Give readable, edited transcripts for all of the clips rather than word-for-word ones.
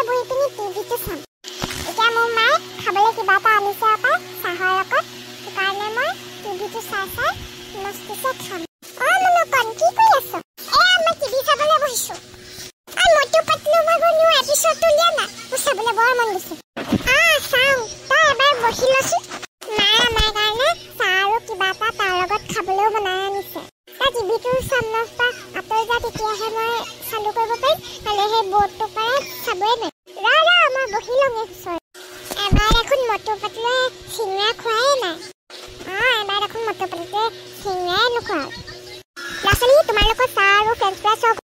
বহি পিনি টিভিটো চাম এতিয়া মোৰ মায়ে খাবলৈ কিবা এটা আনিছে আপা চাহৰ লগত সেইকাৰণে মই টিভিটো চাই মস্তিছে খাম মনুকণ কি কৰি আছ মই টিভি চাবলৈ বহিছো মটু পতলু ভাগৰ নিউ এপিসোডটো দিয়া না মোৰ চাবলৈ বৰ মন গৈছে চাম তই এবাৰ বহি লচোন মায়ে আমাৰ কাৰণে চাহ আৰু কিবা এটা তাৰ লগত খাবলৈও বনাই আনিছে টিভিটোৰ চামনাচটা আঁতৰি যা তেতিয়াহে মই চালু কৰিব পাৰিম নহ'লে সেই বৰ্ডটোৰ পৰা চাবই নোৱাৰিম মই বহি লওঁগে ওচৰত এবাৰ দেখোন মটু পতলুৱে চিঙৰা খোৱাই নাই এবাৰ দেখোন মটু পতলুৱে চিঙৰাই নোখোৱাও ল'ৰা ছোৱালী তোমালোকৰ চাহ আৰু ফ্ৰেঞ্চ ফ্ৰাই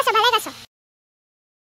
চব ভালে আছো